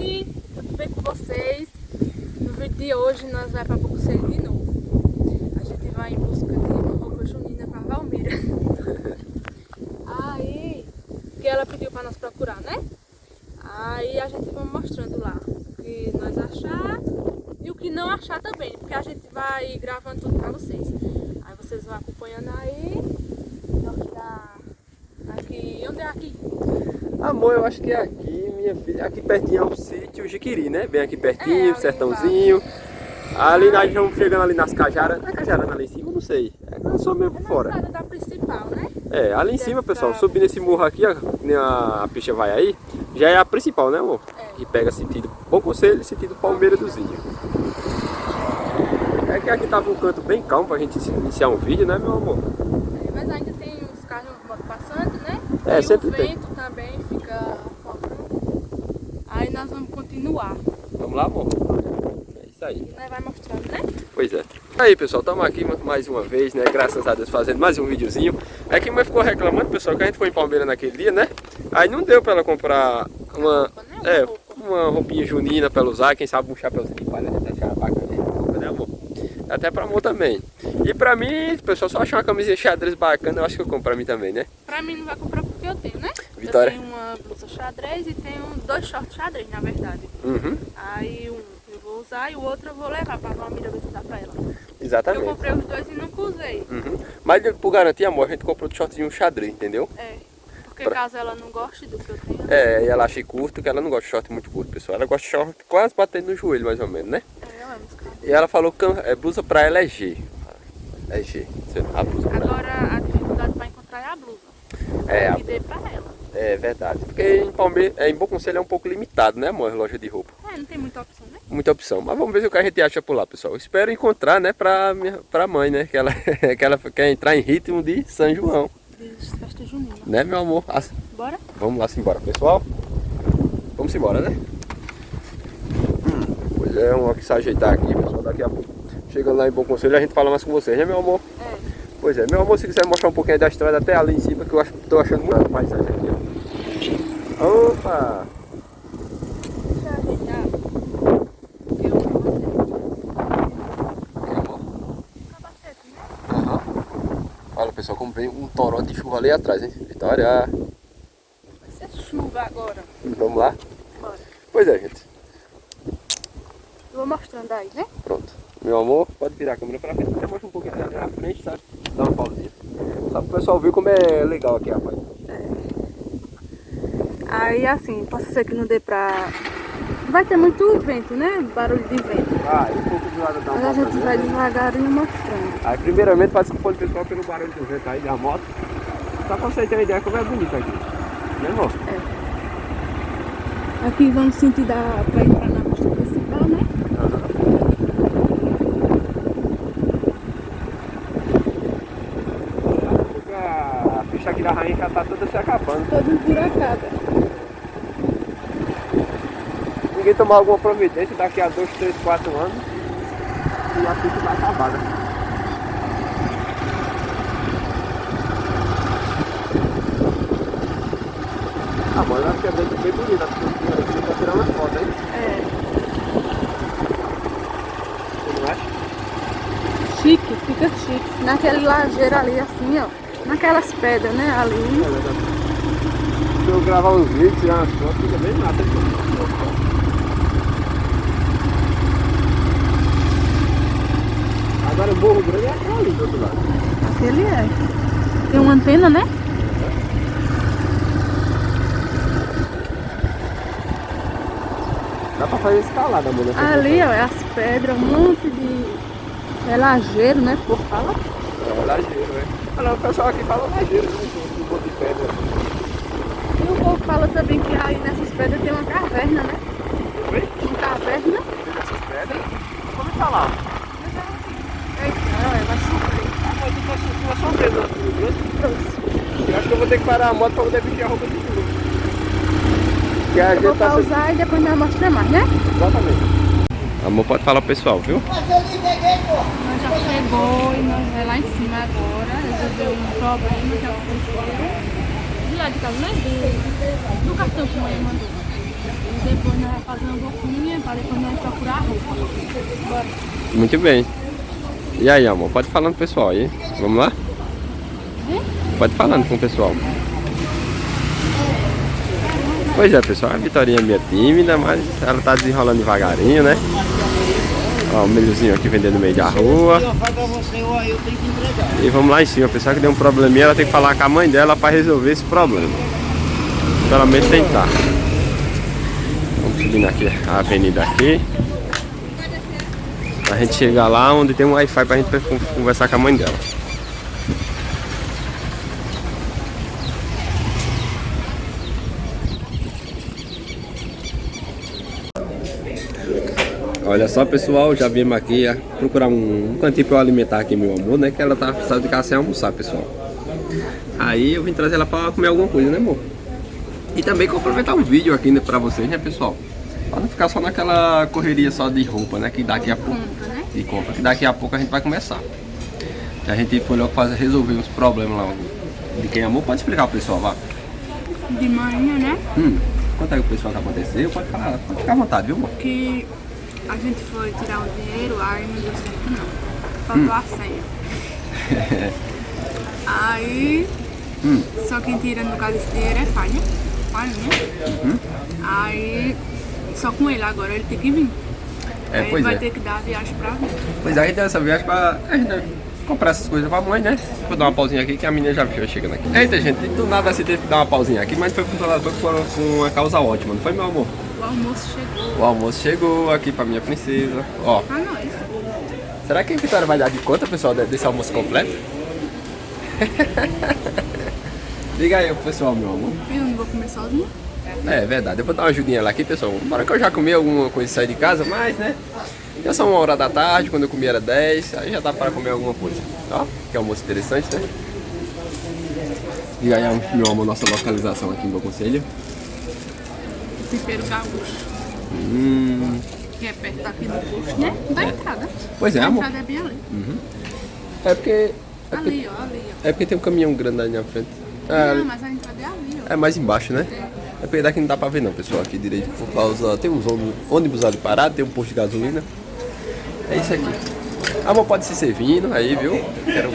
Juni, tudo bem com vocês? No vídeo de hoje nós vamos para Bocuceiro de novo. A gente vai em busca de uma roupa junina para Valmira. Aí, que ela pediu para nós procurar, né? Aí a gente vai mostrando lá o que nós achar e o que não achar também, porque a gente vai gravando tudo para vocês. Aí vocês vão acompanhando aí. Aqui, onde é aqui? Amor, eu acho que é aqui, minha filha. Aqui pertinho é o sítio Jiquiri, né? Bem aqui pertinho, sertãozinho. Ali nós vamos chegando ali nas cajaras. Não é cajarana ali em cima? Não sei. É só mesmo por fora. Na da principal, né? É, ali em cima, pessoal, subindo esse morro aqui, ó, que a pista vai aí, já é a principal, né, amor? É. E pega sentido Bom Conselho e sentido Palmeira do Zinho. É que aqui tava um canto bem calmo pra gente iniciar um vídeo, né, meu amor? É, mas ainda tem uns carros passando, né? É, e sempre o tem. vento também fica faltando. Aí nós vamos continuar. Vamos lá, amor? É isso aí. E nós vai mostrando, né? Pois é. Aí, pessoal, estamos aqui mais uma vez, né? Graças a Deus, fazendo mais um videozinho. É que a mãe ficou reclamando, pessoal, que a gente foi em Palmeira naquele dia, né? Aí não deu para ela comprar uma roupinha junina para ela usar, quem sabe um chapéuzinho de palha, a gente achava bacana, né, amor? Até para amor também. E para mim, pessoal, só achar uma camisinha xadrez bacana, eu acho que eu compro para mim também, né? Pra mim não vai comprar porque eu tenho, né? Vitória? Eu tenho uma blusa xadrez e tenho dois shorts xadrez, na verdade. Uhum. Aí um eu vou usar e o outro eu vou levar pra Valmira ver se dá pra ela. Exatamente. Eu comprei os dois e nunca usei. Uhum. Mas por garantir, amor, a gente comprou de shortinho xadrez, entendeu? É. Porque caso ela não goste do que eu tenho. É, e ela acha curto, que ela não gosta de short muito curto, pessoal. Ela gosta de short quase batendo no joelho, mais ou menos, né? É, eu amo esse carro. E ela falou que blusa pra ela é G. É G, a blusa pra ela. Agora a dificuldade pra encontrar é a blusa. É, Que dê pra ela. é verdade. Porque em Palmeira, em Bom Conselho é um pouco limitado, né, amor? Loja de roupa. É, não tem muita opção, né? Muita opção. Mas vamos ver o que a gente acha por lá, pessoal. Espero encontrar, né, pra mãe, né? Que ela quer entrar em ritmo de São João. De festa junina. Né, meu amor? Bora? Vamos lá, simbora, pessoal. Vamos embora, né? Pois é, vamos aqui se ajeitar aqui, pessoal. Daqui a pouco, chegando lá em Bom Conselho, a gente fala mais com vocês, né, meu amor? É. Pois é, meu amor, se quiser mostrar um pouquinho da estrada até ali em cima, que eu tô achando muito paisagem aqui, ó. Opa! Deixa eu ajeitar. Porque eu não capacete, né? Aham. Olha, pessoal, como vem um toró de chuva ali atrás, hein? Vitória! Vai ser chuva agora. Vamos lá? Bora. Pois é, gente. Eu vou mostrando aí, né? Pronto. Meu amor, pode virar a câmera pra frente. Até mostra um pouquinho ali na frente, sabe? Dá uma pausinha. Só pro pessoal ver como é legal aqui, rapaz. Aí assim, possa ser que não dê pra... Vai ter muito vento, né? Barulho de vento. Ah, e um pouco de lado da Mas a gente vai devagarinho mostrando. Aí, primeiramente, faz desculpa do pessoal pelo barulho do vento aí da moto. Só pra você ter uma ideia como é bonito aqui. Né, amor? Aqui vamos sentir pra entrar na pista principal, né? A pista aqui da rainha já tá toda se acabando. Toda emburacada. Ninguém tomar alguma providência daqui a 2, 3, 4 anos e a pista vai acabar, né? Ah, mano, eu acho que é bem bonita, porque tá tirando as fotos, hein? É. Você não acha? Chique, fica chique. Naquele lajeiro ali, assim, ó. Naquelas pedras, né? Ali. Se eu gravar uns vídeos, tirar umas fotos, fica bem massa, hein? Agora o Morro Grande é aquele ali do outro lado. Aquele é. Tem uma antena, né? Dá pra fazer escalada, amor. Ali, ó, é as pedras, um monte de... É lajeiro, né? Por fala. É lajeiro, né? Ah, não, o pessoal aqui fala lajeiro, né? Um monte de pedra. E o povo fala também que aí nessas pedras tem uma caverna, né? Oi? Uma caverna. Tem essas pedras? Como falar? É, vai chover. Ah, mas tu trouxe uma surpresa, né? Trouxe. Eu acho que eu vou ter que parar a moto pra poder vestir a roupa de tudo. Que a Eu vou gente tá pausar e depois nós mostramos mais, né? Exatamente. Amor, pode falar pro pessoal, viu? Nós já chegou e nós vamos lá em cima agora resolver um problema que aconteceu. De lá de casa, né? Do cartão que a mãe mandou. E depois nós vamos fazer uma boquinha para depois nós procurar a roupa. Bora. Muito bem. E aí, amor, pode falando pro pessoal aí. Vamos lá? Pode falando com o pessoal. Pois é, pessoal, a Vitorinha é meio tímida, mas ela tá desenrolando devagarinho, né? Ó, o milhozinho aqui vendendo no meio da rua. E vamos lá em cima, pessoal, que deu um probleminha, ela tem que falar com a mãe dela para resolver esse problema. Pelo menos tentar. Vamos subindo aqui a avenida aqui. A gente chegar lá onde tem um Wi-Fi pra gente conversar com a mãe dela. Olha só, pessoal, já viemos aqui procurar um cantinho para eu alimentar aqui meu amor, né? Que ela tá precisando de casa sem almoçar, pessoal. Aí eu vim trazer ela para comer alguma coisa, né, amor? E também complementar um vídeo aqui, né, para vocês, né, pessoal? Para não ficar só naquela correria só de roupa, né? Que daqui a pouco... De compra, que daqui a pouco a gente vai começar. A gente foi logo resolver uns problemas lá de quem amor. Pode explicar pro pessoal, vá? De manhã, né? Quanto é que o pessoal que aconteceu? Pode falar, pode ficar à vontade, viu, amor? Que a gente foi tirar o dinheiro, aí não deu certo não. Faltou a senha. Aí, só quem tira no caso desse dinheiro é pai, né? Pai, né? Aí, só com ele agora, ele tem que vir. É, aí pois vai é. ter que dar a viagem pra mim. Pois é, a gente deu essa viagem pra comprar essas coisas pra mãe, né? Vou dar uma pausinha aqui que a menina já veio chegando aqui. Eita, gente, do nada assim teve que dar uma pausinha aqui, mas foi com uma causa ótima, não foi, meu amor? O almoço chegou. O almoço chegou aqui pra minha princesa. Ó. Ah, não, isso. Será que a Vitória vai dar de conta, pessoal, desse almoço completo? Diga aí pro pessoal, meu amor. Eu não vou comer sozinha. É verdade, eu vou dar uma ajudinha lá aqui, pessoal. Embora que eu já comi alguma coisa e saí de casa, mas, né? Já são 1h da tarde, quando eu comi era 10, aí já dá para comer alguma coisa. Ó, que almoço interessante, né? Diga aí, meu amor, nossa localização aqui em Bom Conselho. Tempero gaúcho. Que é perto daqui do posto, né? Da entrada. Pois é, a amor. entrada é bem ali. É porque... Ali, ó, ali, ó. É porque tem um caminhão grande ali na frente. Não, mas a entrada é ali, ó. É mais embaixo, né? É porque daqui não dá pra ver não, pessoal, aqui direito. Por causa... Tem uns ônibus ali parados, tem um posto de gasolina. É isso aqui. Amor, pode se servindo aí, viu? Quero...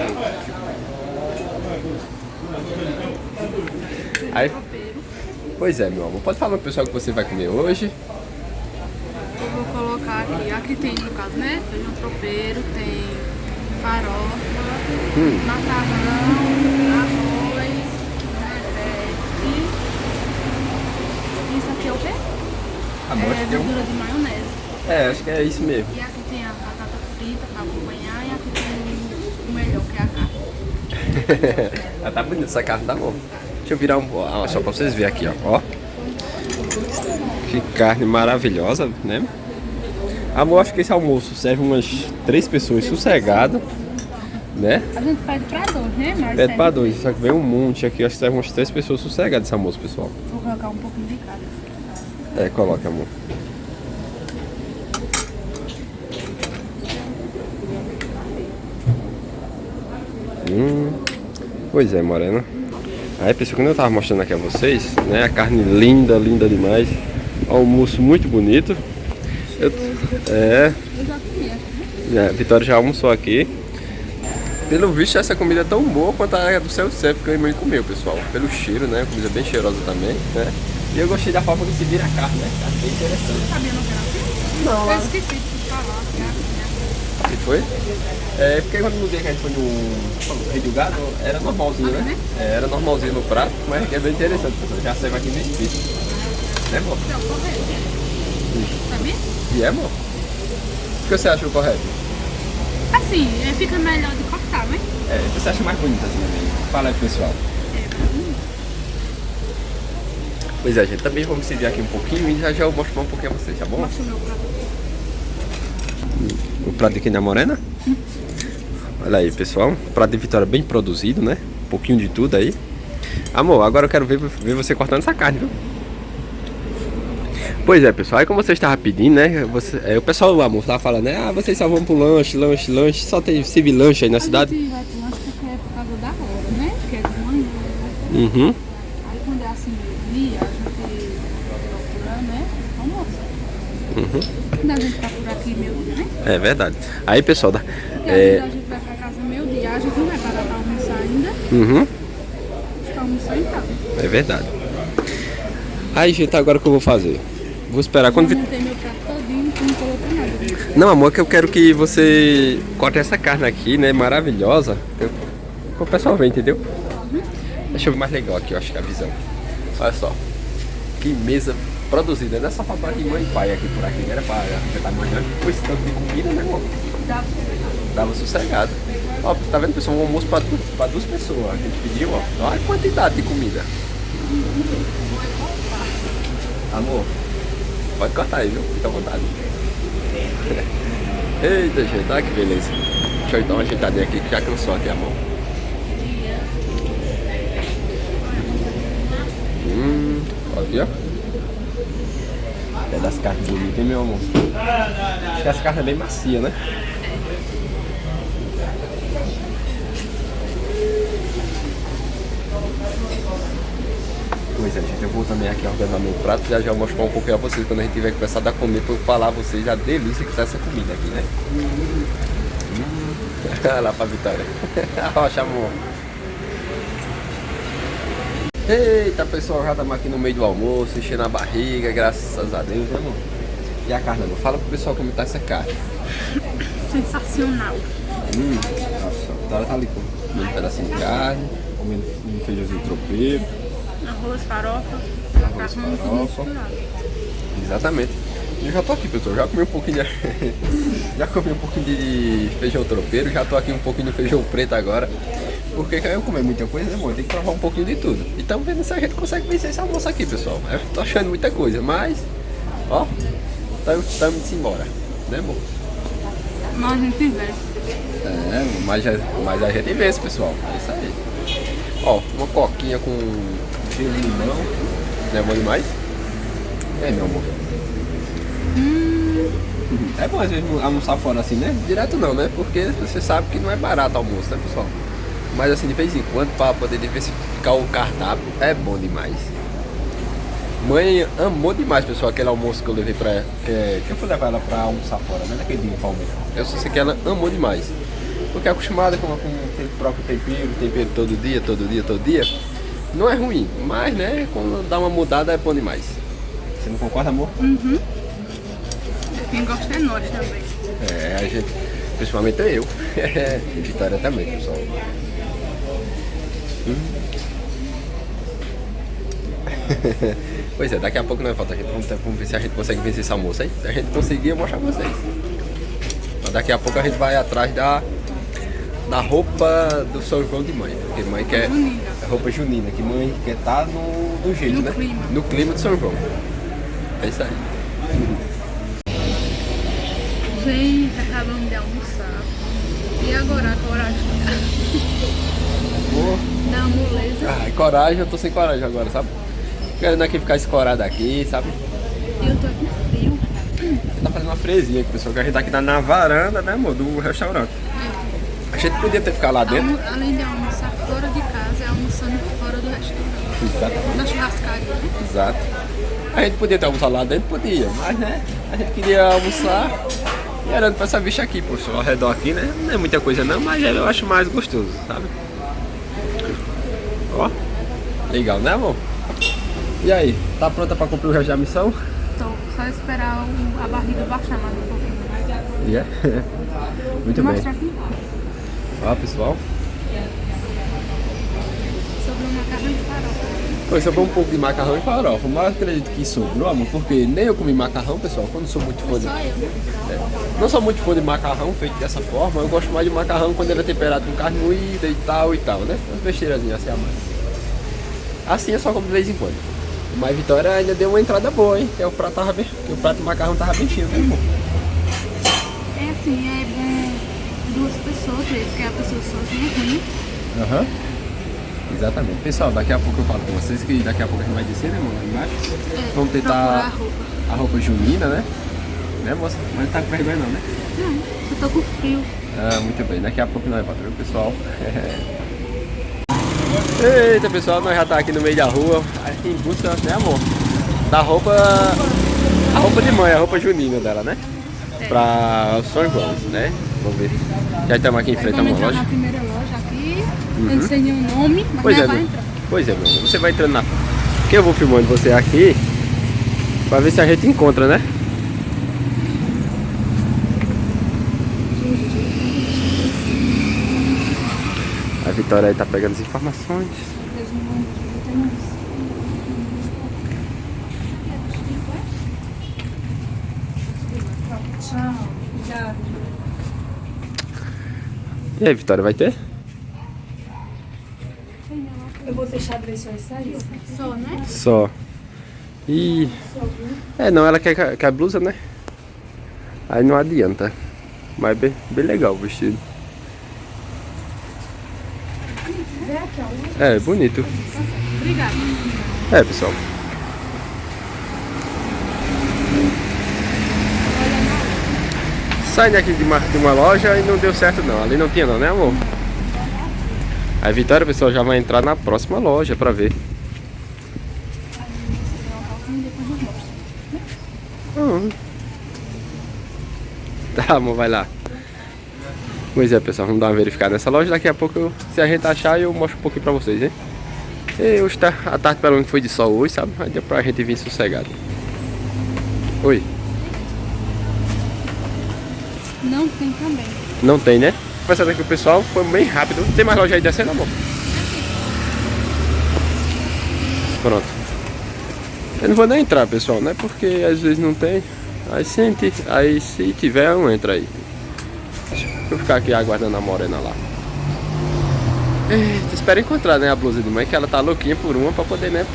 Aí... Pois é, meu amor. Pode falar pro pessoal que você vai comer hoje. Eu vou colocar aqui. Aqui tem, no caso, né? Feijão tropeiro, tem farofa, macarrão, arroz, vinagrete. Isso aqui é o quê? Amor, acho que gordura de maionese. É, acho que é isso mesmo. E aqui tem a batata frita pra acompanhar e aqui tem o melhor, que é a carne. Ah, tá bonito essa carne, tá bom. Deixa eu virar só pra vocês verem aqui, ó. Que carne maravilhosa, né? Amor, acho que esse almoço serve umas 3 pessoas sossegado, né? A gente pede pra 2, né? Mas Pede pra 2, só que vem um monte aqui, acho que serve umas 3 pessoas sossegadas esse almoço, pessoal. Vou colocar um pouquinho de cada. É, coloca, amor. Pois é, morena. Aí, pessoal, quando eu tava mostrando aqui a vocês, né? A carne linda, linda demais. Almoço muito bonito. Eu já comi aqui, né? A Vitória já almoçou aqui. Pelo visto, essa comida é tão boa quanto a do seu chefe que a mãe comeu, pessoal. Pelo cheiro, né? Comida bem cheirosa também, né? E eu gostei da forma que se vira a carne, né? Carne bem interessante. Sabia não que era assim? Não, Eu esqueci de falar que é assim, né? que foi? É porque quando no dia que a gente foi no Rei do Gado, era normalzinho, né? É, era normalzinho no prato, mas é bem interessante, pessoal. Já saiu aqui no espírito. Né, amor? Então, correto. Sabia? E é, amor? O que você achou correto? Assim, fica melhor de cortar, né? É, você acha mais bonito assim também? Fala aí, pessoal. Pois é, gente, também vamos seguir aqui um pouquinho e já eu mostro um pouquinho a vocês, tá bom? Mostra o meu prato. O prato de quem é morena? Olha aí, pessoal. O prato de Vitória bem produzido, né? Um pouquinho de tudo aí. Amor, agora eu quero ver você cortando essa carne, viu? Pois é, pessoal. Aí como você estava pedindo, né? O pessoal, o amor, tava falando, né? Ah, vocês só vão pro lanche. Só tem Civi Lanche aí na cidade. A gente vai pro lanche porque é por causa da hora, né? Que é de manhã. Uhum. Aí quando é assim, meio dia, a gente procura, né? Dá gente pra por aqui meio-dia, né? É verdade. Aí, pessoal, E às vezes a gente vai pra casa meio-dia, a gente não vai parar pra almoçar ainda. Uhum. Pra almoçar em casa. É verdade. Aí, gente, agora o que eu vou fazer? Vou esperar quando... Eu montei meu prato todinho, não colocou nada. Gente. Não, amor, que eu quero que você corte essa carne aqui, né? Maravilhosa. O pessoal ver, entendeu? Deixa eu ver mais legal aqui, eu acho que a visão. Olha só. Que mesa produzida. Não é só pra de mãe e pai aqui por aqui. Não era pra já tá manjando com esse tanto de comida, né, amor? Dava sossegado. Ó, tá vendo, pessoal? Um almoço pra duas pessoas. A gente pediu, ó. Olha a quantidade de comida. Amor, pode cortar aí, viu? Fica à vontade. Eita, gente, olha que beleza. Deixa eu dar uma ajeitadinha aqui que já cansou aqui a mão. Aqui, ó. É das carnes bonitas, hein, meu amor? Acho que essa carne é bem macia, né? Pois é, gente, eu vou também aqui organizar meu prato. Já vou mostrar um pouquinho a vocês quando a gente tiver começado a comer, pra eu falar a vocês a delícia que tá essa comida aqui, né? Olha lá pra Vitória. Ó, chamou. Eita, pessoal, já estamos aqui no meio do almoço, enchendo a barriga, graças a Deus, né, amor? E a carne, amor? Fala pro pessoal como tá essa carne. Sensacional. Nossa, a Vitória tá ali comendo um pedacinho de carne, comendo um feijãozinho tropeiro. Arroz, farofa, macarrão, tudo misturado. Exatamente. Eu já tô aqui, pessoal, já comi um pouquinho de... já comi um pouquinho de feijão tropeiro, já tô aqui um pouquinho de feijão preto agora. Porque eu comer muita coisa, né, amor? Tem que provar um pouquinho de tudo. E estamos vendo se a gente consegue vencer esse almoço aqui, pessoal. Eu tô achando muita coisa, mas... Ó, estamos indo embora, né, amor? Mas a gente vê. É, mas a gente vence, pessoal. É isso aí. Ó, uma coquinha com cheiro de limão. Não é bom demais? É, meu amor. É bom às vezes almoçar fora assim, né? Direto não, né? Porque você sabe que não é barato almoço, né, pessoal? Mas assim, de vez em quando, para poder diversificar o cardápio, é bom demais. Mãe amou demais, pessoal, aquele almoço que eu levei pra ela. Que eu fui levar ela pra almoçar fora, né? Naquele dia pra almoçar. Eu só sei que ela amou demais. Porque é acostumada com o próprio tempero todo dia. Não é ruim, mas, né, quando dá uma mudada é bom demais. Você não concorda, amor? Uhum. Quem gosta é nós também. É, a gente, principalmente eu. E Vitória também, pessoal. Pois é, daqui a pouco não vai faltar, gente. Vamos ver se a gente consegue vencer esse almoço aí. Se a gente conseguir, eu vou mostrar pra vocês. Mas daqui a pouco a gente vai atrás da roupa do São João de mãe. Porque mãe quer. É roupa junina, que mãe quer estar do jeito, né? Clima. No clima do São João. É isso aí. Gente, acabamos de almoçar. E agora a coragem? Da moleza. Ah, coragem, eu tô sem coragem agora, sabe? Querendo aqui ficar escorado aqui, sabe? E eu tô com frio. Tá fazendo uma fresinha aqui, pessoal, que a gente tá aqui na varanda, né, amor, do restaurante. A gente podia ter ficado lá dentro. Além de almoçar fora de casa, é almoçando fora do restaurante. Exatamente. Na churrascaria, né? Exato. A gente podia ter almoçado lá dentro, podia, mas, né, a gente queria almoçar e olhando pra essa bicha aqui, pô, ao redor aqui, né, não é muita coisa não, mas eu acho mais gostoso, sabe? Ó, legal, né, amor? E aí, tá pronta pra cumprir o resto da missão? Tô só esperar a barriga baixar mais um pouquinho. Yeah. Muito Vou bem. mostrar aqui. Ó, pessoal. Sobre o macarrão de farofa. Pois sobrou um pouco de macarrão e farofa, mas eu acredito que sobrou, amor, porque nem eu comi macarrão, pessoal, quando sou muito fã de... Só eu, né? Não sou muito fã de macarrão feito dessa forma, eu gosto mais de macarrão quando ele é temperado com carne moída e tal, né? Umas besteirazinhas assim a mais. Assim é só como de vez em quando. Mas Vitória ainda deu uma entrada boa, hein? Que o prato tava bem... que o prato de macarrão tava bem cheio, né, amor? É assim, é bom duas pessoas, porque a pessoa sozinha é ruim. Aham. Exatamente. Pessoal, daqui a pouco eu falo com vocês que daqui a pouco a gente vai descer, né, amor? Lá embaixo. Vamos tentar Procurar a roupa junina, né? Né, moça? Mas não tá com vergonha não, né? Não, eu tô com frio. Ah, muito bem. Daqui a pouco nós vamos, viu, pessoal? Eita, pessoal, nós já tá aqui no meio da rua, aqui em busca, né, amor? Da roupa A roupa de mãe, a roupa junina dela, né? É. Pra o São João, né? Vamos ver. Já estamos aqui em frente a Vamos uma entrar loja. na primeira loja aqui. Eu não sei nenhum nome, mas Pois nós é, vai meu. entrar. Pois é, meu. Você vai entrando na... Porque eu vou filmando você aqui pra ver se a gente encontra, né? A Vitória aí tá pegando as informações. Tchau. Obrigada. E aí, Vitória, vai ter? Eu vou deixar a direção sair. Só, né? Só. E... É, não, ela quer a blusa, né? Aí não adianta. Mas bem legal o vestido. É, bonito. Obrigada. É, pessoal. Saindo aqui de uma loja e não deu certo não. Ali não tinha não, né, amor? A Vitória, pessoal, já vai entrar na próxima loja pra ver. Tá, amor, vai lá. Pois é, pessoal, vamos dar uma verificada nessa loja. Daqui a pouco, se a gente achar, eu mostro um pouquinho pra vocês, hein? E hoje tá, a tarde pelo menos foi de sol hoje, sabe? Aí deu pra gente vir sossegado. Oi. Não tem também. Não tem, né? Conversando aqui com o pessoal, foi bem rápido. Tem mais loja aí descendo, amor? Pronto. Eu não vou nem entrar, pessoal, né? Porque às vezes não tem. Aí se tiver, eu entro aí. Deixa eu ficar aqui aguardando a morena lá. Eita, espero encontrar, né, a blusa de mãe, que ela tá louquinha por uma pra poder, né?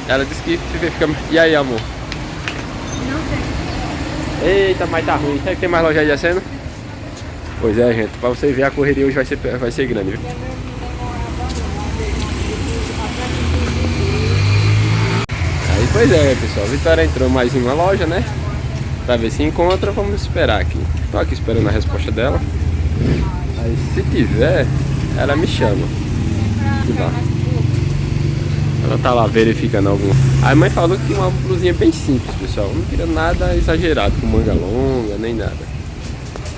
Ela disse que fica... E aí, amor? Não tem. Eita, mas tá ruim. Será que tem mais loja aí descendo? Pois é, gente. Pra você ver, a correria hoje vai ser grande, viu? Aí, pois é, pessoal. A Vitória entrou mais em uma loja, né? Pra ver se encontra. Vamos esperar aqui. Tô aqui esperando a resposta dela. Aí, se tiver, ela me chama. Lá. Ela tá lá verificando algum. A mãe falou que uma blusinha bem simples, pessoal. Não queria nada exagerado, com manga longa, nem nada.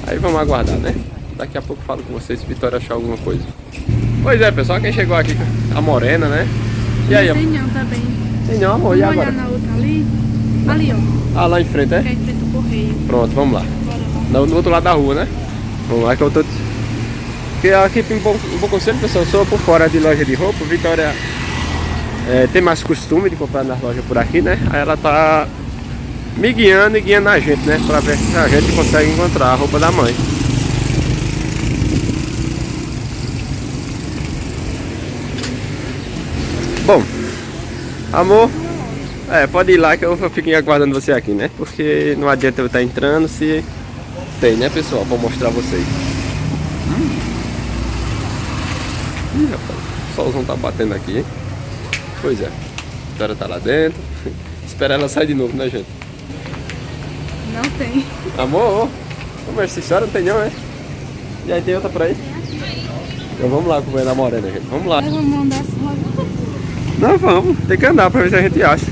Aí vamos aguardar, né? Daqui a pouco eu falo com vocês se Vitória achar alguma coisa. Pois é, pessoal, quem chegou aqui, a morena, né? E aí, amor? Tem não, tá bem. Tem não, amor, e Vamos agora? olhar na outra ali. Ali, ó. Ah, lá em frente, é? Que é em frente do correio. Pronto, vamos lá. Bora lá. No outro lado da rua, né? Vamos lá que eu tô... Porque aqui em Bom Conselho, pessoal, eu sou por fora de loja de roupa. Vitória tem mais costume de comprar nas lojas por aqui, né? Aí ela tá me guiando e guiando a gente, né? Pra ver se a gente consegue encontrar a roupa da mãe. Bom, amor, pode ir lá que eu fico aguardando você aqui, né? Porque não adianta eu estar entrando se tem, né, pessoal? Vou mostrar a vocês. Ih, rapaz, o solzão tá batendo aqui. Pois é, a Vitória tá lá dentro. Espera ela sair de novo, né, gente? Não tem. Amor, como essa história não tem não, é? E aí tem outra por aí? Então vamos lá com a morena, gente. Vamos lá. Aí vamos andar essa loja. Não, vamos. Tem que andar pra ver se a gente acha.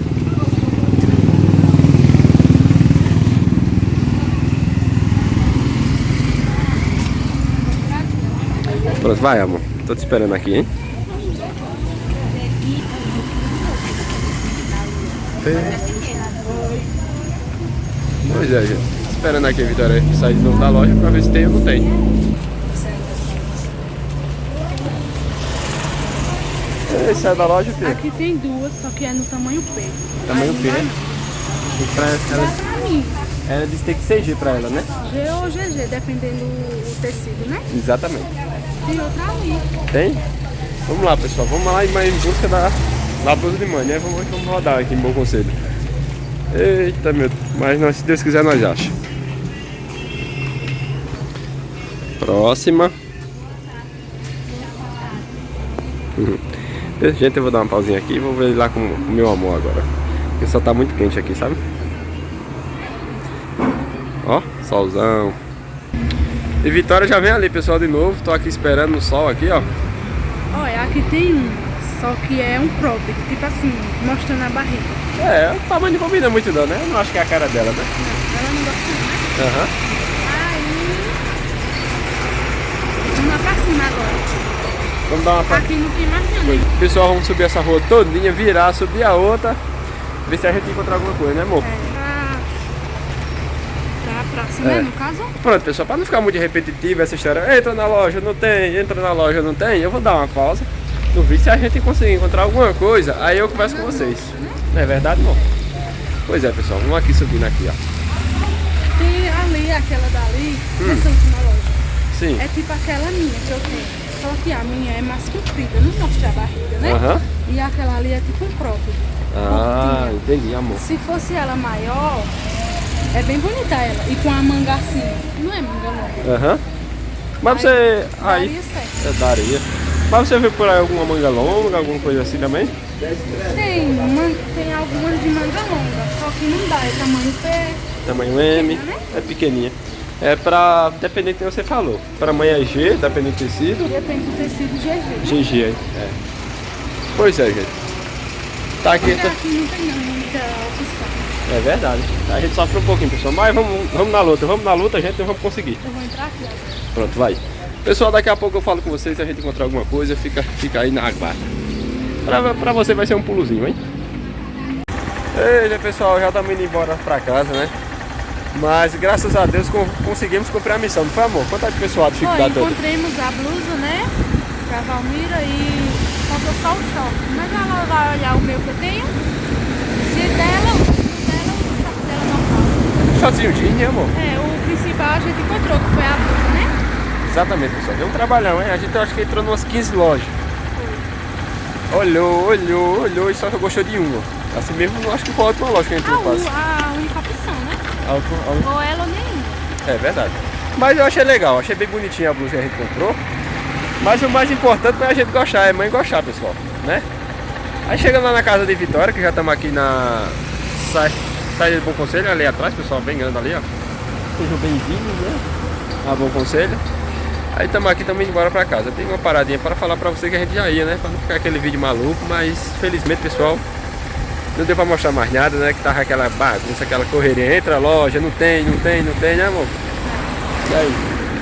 Pronto, vai, amor. Tô te esperando aqui, hein? Pois é, gente. Esperando aqui a Vitória sair de novo da loja pra ver se tem ou não tem. Esse sai da loja, filho? Aqui tem duas, só que é no tamanho P. Tamanho P, né? E pra ela, Pra mim, ela disse que tem que ser G pra ela, né? G ou GG, dependendo do tecido, né? Exatamente. Tem outra ali. Tem? Vamos lá, pessoal. Vamos lá em busca da blusa de mãe, né? Vamos rodar aqui em Bom Conselho. Eita, meu Deus. Mas nós, se Deus quiser, nós acha. Próxima. Gente, eu vou dar uma pausinha aqui e vou ver lá com o meu amor agora. Porque só tá muito quente aqui, sabe? Ó, solzão. E Vitória já vem ali, pessoal, de novo. Tô aqui esperando no sol aqui, ó. Olha, aqui tem um só que é um cropped, tipo assim, mostrando a barriga. É, o tamanho não combina muito não, né? Eu não acho que é a cara dela, né? Não, ela não gosta não, né? Aham. Aí, vamos lá pra cima agora. Vamos dar uma pra... Aqui não tem mais não, né? Pessoal, vamos subir essa rua todinha, virar, subir a outra. Ver se a gente encontrar alguma coisa, né, amor? Pra praça, né, no caso? Pronto, pessoal, para não ficar muito repetitivo essa história, entra na loja, não tem, entra na loja, não tem, eu vou dar uma pausa no vídeo. Se a gente conseguir encontrar alguma coisa, aí eu converso com vocês. Não é verdade, não? Pois é, pessoal, vamos aqui subindo aqui, ó. Tem ali, aquela dali, essa última loja. Sim. É tipo aquela minha que eu tenho. Só que a minha é mais comprida, não mostra a barriga, né? Aham. E aquela ali é tipo um cropped. Ah, entendi, amor. Se fosse ela maior, é bem bonita ela. E com a manga assim, não é manga longa. Aham. Mas você... Daria Aí... certo. É, daria. Mas você viu por aí alguma manga longa, alguma coisa assim também? Tem algumas de manga longa, só que não dá, é tamanho pé. Tamanho M, Pequena, né? é pequenininha. É pra... Dependendo do que você falou. Pra mãe é G, dependendo do tecido. Depende do tecido GG. Né? GG, é. Pois é, gente. Tá aqui, Porque aqui não tem muita opção. é verdade. A gente sofre um pouquinho, pessoal. Mas vamos na luta, gente, vamos conseguir. Eu vou entrar aqui agora. Pronto, vai. Pessoal, daqui a pouco eu falo com vocês, se a gente encontrar alguma coisa, fica aí na aguarda. Pra você vai ser um pulozinho, hein? Eita, pessoal, já estamos indo embora pra casa, né? Mas graças a Deus conseguimos cumprir a missão, não foi, amor? Quanto é que o pessoal dificuldade toda? Encontramos a blusa, né? Pra Valmira e faltou só o short. Mas ela vai olhar o meu que eu tenho. Se dela, o short dela normal. Shortinho jeans, né, amor? É, o principal a gente encontrou, que foi a blusa, né? Exatamente, pessoal. Deu um trabalhão, hein? A gente, eu acho que entrou em umas 15 lojas. Olhou e só gostou de uma. Assim mesmo, eu acho que foi a última loja que a gente entrou quase. A única opção, né? Ou ela ou nenhuma. É verdade. Mas eu achei legal, achei bem bonitinha a blusa que a gente comprou. Mas o mais importante é a gente gostar, é mãe gostar, pessoal, né? Aí chegando lá na casa de Vitória, que já estamos aqui na saída do Bom Conselho, ali atrás, pessoal, bem grande ali, ó. Sejam bem-vindos, né? A Bom Conselho. Aí estamos aqui, estamos indo embora pra casa. Tem uma paradinha para falar pra você que a gente já ia, né? Pra não ficar aquele vídeo maluco, mas felizmente, pessoal, não deu pra mostrar mais nada, né? Que tava aquela bagunça, aquela correria. Entra a loja, não tem, né, amor? E aí?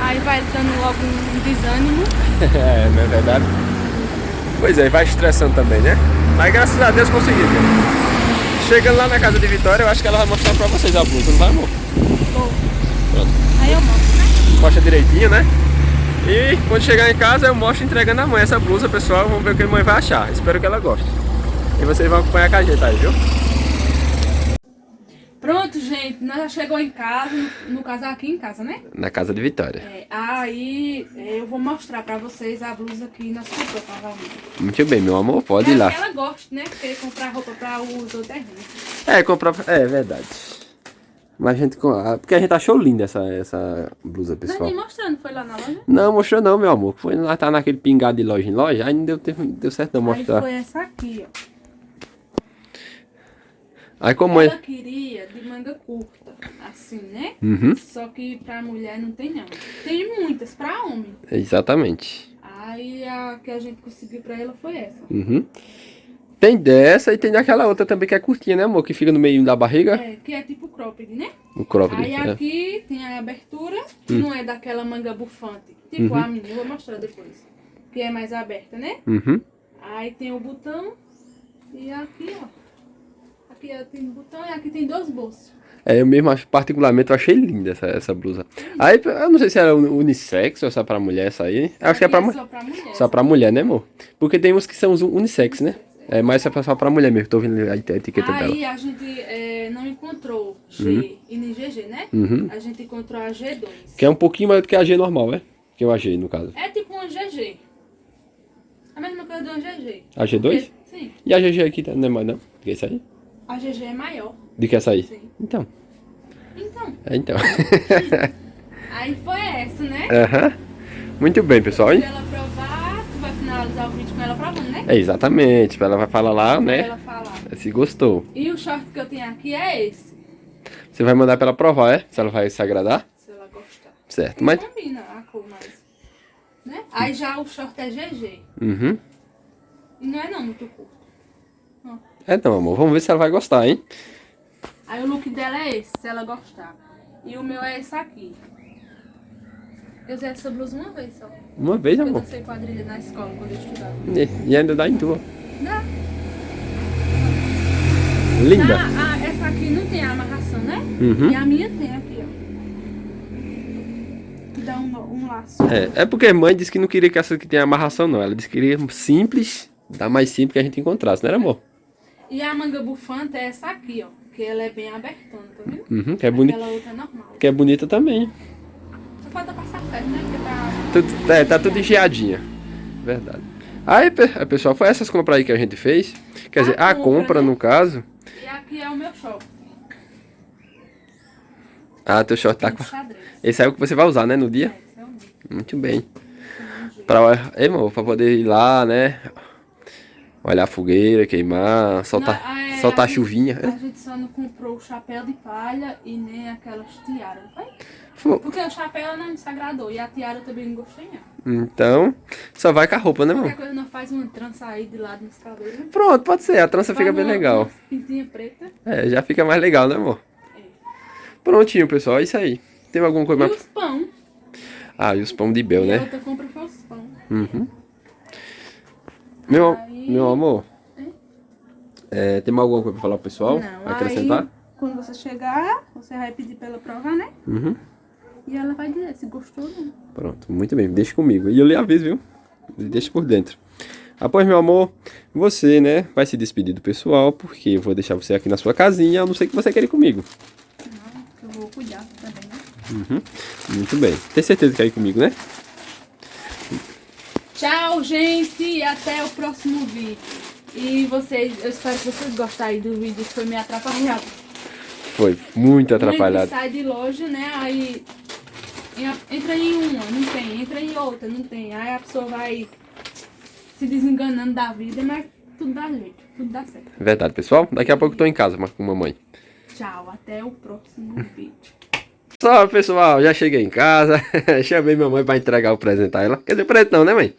Aí vai dando logo um desânimo. É, não é verdade? Pois é, vai estressando também, né? Mas graças a Deus conseguimos. Chegando lá na casa de Vitória, eu acho que ela vai mostrar pra vocês a blusa, não vai, amor? Vou. Pronto. Aí eu mostro, né? Mostra direitinho, né? E quando chegar em casa eu mostro entregando a mãe essa blusa, pessoal. Vamos ver o que a mãe vai achar. Espero que ela goste. E vocês vão acompanhar com a gente aí, viu? Pronto, gente, nós já chegou em casa, no caso aqui em casa, né? Na casa de Vitória. Aí eu vou mostrar pra vocês a blusa que nós compramos pra Valmira. Muito bem, meu amor, pode ir lá. Que ela gosta, né? Porque comprar roupa pra uso é ruim. É, comprar. É verdade. Mas a gente. Porque a gente achou linda essa blusa, Mas pessoal. nem mostrando, foi lá na loja? Não, mostrou não, meu amor. Foi lá, tá naquele pingado de loja em loja. Aí não deu certo não mostrar. Aí foi essa aqui, ó. Aí como é. Ela queria de manga curta, assim, né? Uhum. Só que pra mulher não tem não. Tem muitas pra homem. Exatamente. Aí a que a gente conseguiu pra ela foi essa. Uhum. Tem dessa e tem daquela outra também que é curtinha, né, amor? Que fica no meio da barriga. É, que é tipo cropped, né? O cropped. Aí É. aqui tem a abertura, não é daquela manga bufante. Tipo a minha, eu vou mostrar depois. Que é mais aberta, né? Uhum. Aí tem o botão e aqui, ó. Aqui tem o botão e aqui tem 2 bolsos. É, eu mesmo, particularmente, eu achei linda essa blusa. Aí, eu não sei se era unissex ou só pra mulher essa aí. Eu acho que é pra mulher. Só pra mulher. Só pra mulher, né, amor? Porque tem uns que são unissex, né? É, mas é só pra mulher mesmo. Tô vendo a etiqueta dela. Aí a gente não encontrou G e nem GG, né? Uhum. A gente encontrou a G2. Que é um pouquinho maior do que a G normal, né? Que é uma G, no caso. É tipo uma GG. A mesma coisa de uma GG. A G2? Porque- sim. E a GG aqui não é mais, não? Do que essa aí? A GG é maior. Do que essa aí? Sim. Então. Então, É, então. aí foi essa, né? Aham. Muito bem, pessoal, hein? Pra ela provar, tu vai finalizar o vídeo com ela provando, né? É, exatamente. Ela vai falar lá, Pra né? ela falar. Se gostou. E o short que eu tenho aqui é esse. Você vai mandar pra ela provar, é? Se ela vai se agradar? Se ela gostar. Certo. Mas Mas... combina a cor mais. Né? Aí já o short é GG. Uhum. E não é não muito curto. É não, amor. Vamos ver se ela vai gostar, hein? Aí o look dela é esse, se ela gostar. E o meu é esse aqui. Eu usei essa blusa uma vez só. Uma vez, Eu amor. dancei quadrilha na escola quando eu estudava. E ainda dá em tua. Dá. Linda. Essa aqui não tem amarração, né? Uhum. E a minha tem aqui, ó. Que dá um laço. É porque a mãe disse que não queria que essa que tenha amarração, não. Ela disse que queria simples, da mais simples que a gente encontrasse, não era, amor? E a manga bufante é essa aqui, ó. Que ela é bem abertona, tá vendo? Uhum, que é bonita. Aquela outra é normal. Que é bonita também. Só falta passar ferro, né? Porque tá... Tá tudo engeadinha. Verdade. Aí, pessoal, foi essas compras aí que a gente fez. Quer dizer, a compra, né? no caso. E aqui é o meu short. Ah, teu short tá com... Xadrez. Esse é o que você vai usar, né, no dia? Esse é o meu. Muito bem. Pra poder ir lá, né? Olhar a fogueira, queimar, soltar a chuvinha. A gente só não comprou o chapéu de palha e nem aquelas tiaras, não foi? Porque o chapéu não me desagradou e a tiara eu também não gostei, não. Então, só vai com a roupa, né, amor? Qualquer coisa não faz uma trança aí de lado nos cabelos. Pronto, pode ser. A trança fica bem legal. Uma pintinha preta. É, já fica mais legal, né, amor? É. Prontinho, pessoal. É isso aí. Teve alguma coisa E mais... os pão. Ah, e os pão de Bel, E a né? outra compra foi os pão. Uhum. Aí- Meu amor. Tem mais alguma coisa pra falar pro pessoal? Não, Acrescentar? aí, quando você chegar, você vai pedir pra ela provar, né? Uhum. E ela vai dizer se gostou ou não. Pronto, muito bem. Deixa comigo. E eu lhe aviso, viu? Deixa por dentro. Após, meu amor, você, né, vai se despedir do pessoal, porque eu vou deixar você aqui na sua casinha, a não ser que você queira ir comigo. Não, que eu vou cuidar também, né? Uhum. Muito bem. Tem certeza que quer ir comigo, né? Tchau, gente, e até o próximo vídeo. E vocês, eu espero que vocês gostarem do vídeo, que foi meio atrapalhado. Foi muito A gente atrapalhado. sai de loja, né, aí entra em uma, não tem, entra em outra, não tem. Aí a pessoa vai se desenganando da vida, mas tudo dá jeito, tudo dá certo. Verdade, pessoal. Daqui a pouco eu tô em casa, mas com a mamãe. Tchau, até o próximo vídeo. Só, pessoal, já cheguei em casa. Chamei minha mãe pra entregar o presente a ela. Quer dizer, presente não, né, mãe?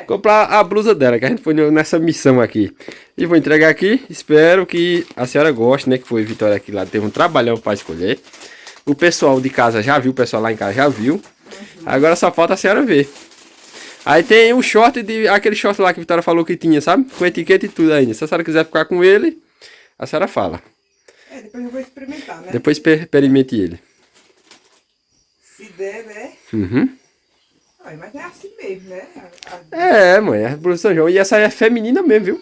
Comprar a blusa dela, que a gente foi nessa missão aqui. E vou entregar aqui. Espero que a senhora goste, né? Que foi Vitória aqui lá. Teve um trabalhão pra escolher. O pessoal de casa já viu, o pessoal lá em casa já viu. Agora só falta a senhora ver. Aí tem o short, aquele short lá que a Vitória falou que tinha, sabe? Com etiqueta e tudo ainda. Se a senhora quiser ficar com ele, a senhora fala. Depois eu vou experimentar, né? Depois experimente ele. Se der, né? Uhum. Ai, mas é assim mesmo, né? É, mãe, é a blusa de São João. E essa aí é feminina mesmo, viu?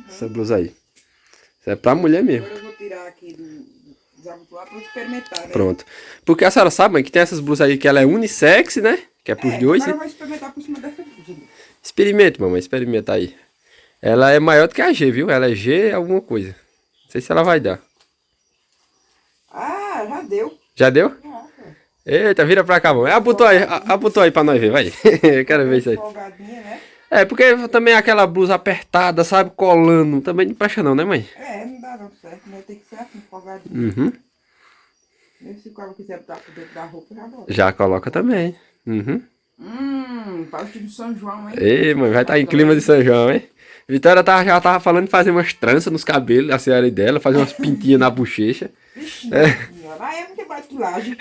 Essa blusa aí. Isso é pra mulher mesmo. Agora eu vou tirar aqui dos abotoados pra experimentar, né? Pronto. Porque a senhora sabe, mãe, que tem essas blusas aí que ela é unissex, né? Que é pros dois. Agora eu vou experimentar por cima dessa blusa. Experimente, mamãe, experimenta aí. Ela é maior do que a G, viu? Ela é G alguma coisa. Não sei se ela vai dar. Ah, já deu. Já deu? Nossa. Eita, vira pra cá, mãe. Abutou aí pra nós ver, vai. Eu quero ver isso aí. Folgadinha, né? É, porque também aquela blusa apertada, sabe? Colando. Também não presta não, né, mãe? É, não dá não certo, né? Tem que ser assim, folgadinha. Uhum. Mesmo se o cara quiser botar por dentro da roupa, já bota. Já coloca também. Uhum. Parece de São João, hein? Ei, mãe, vai estar em clima de São João, hein? Vitória já tava falando de fazer umas tranças nos cabelos, a senhora dela, fazer umas pintinhas na bochecha. Vixe, vai é porque bate laje.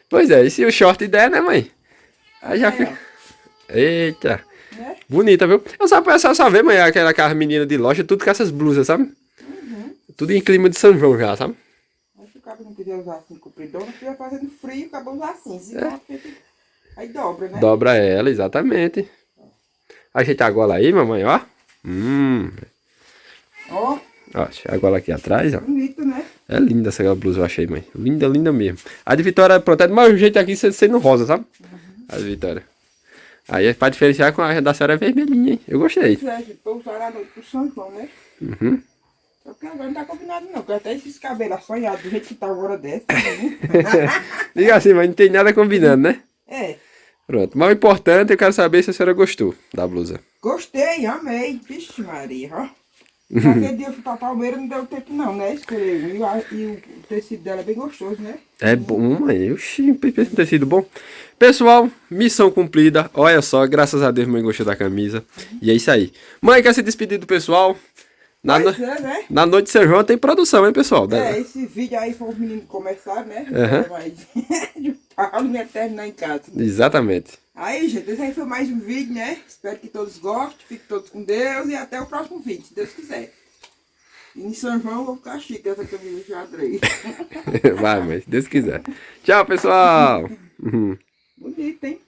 Pois é, e se o short der, né, mãe? Aí já fica... Eita. Né? Bonita, viu? Eu só ver, mãe, aquelas meninas de loja, tudo com essas blusas, sabe? Tudo em clima de São João já, sabe? Mas se o cara não quiser usar assim compridona, fica fazendo frio, acaba usar assim. Se não, aí dobra, né? Dobra ela, exatamente. Ajeita a gola aí, mamãe, ó. Ó, Ó, a gola aqui atrás, ó. bonito, né? É linda essa blusa, eu achei, mãe. Linda, linda mesmo. A de Vitória, pronto, é do mesmo jeito aqui, sendo rosa, sabe? A de Vitória. Aí, pra diferenciar com a da senhora é vermelhinha, hein? Eu gostei. Pra usar lá no pro São João, né? Uhum. Só que agora não tá combinado não, porque até esses cabelos assanhados do jeito que tá agora dessa, né? Diga assim, mas não tem nada combinando, né? É, Pronto. Mas o importante, eu quero saber se a senhora gostou da blusa. gostei, amei. Vixe Maria, ó. Naquele dia eu fui pra Palmeira, não deu tempo não, né? Escolher um. E o tecido dela é bem gostoso, né? É bom, mãe. Oxi, tem sido bom. Pessoal, missão cumprida. Olha só, graças a Deus, mãe gostou da camisa. E é isso aí. Mãe, quer se despedir do pessoal? Pois é, né? Na noite de São João tem produção, hein, pessoal? Esse vídeo aí foi os meninos começar, né? Aham. Mas de Paulo não ia terminar em casa. Exatamente. Aí, gente, esse aí foi mais um vídeo, né? Espero que todos gostem, fiquem todos com Deus e até o próximo vídeo, se Deus quiser. E em São João eu vou ficar chique essa camisa de xadrez. Vai, mãe, se Deus quiser. Tchau, pessoal. Bonito, hein?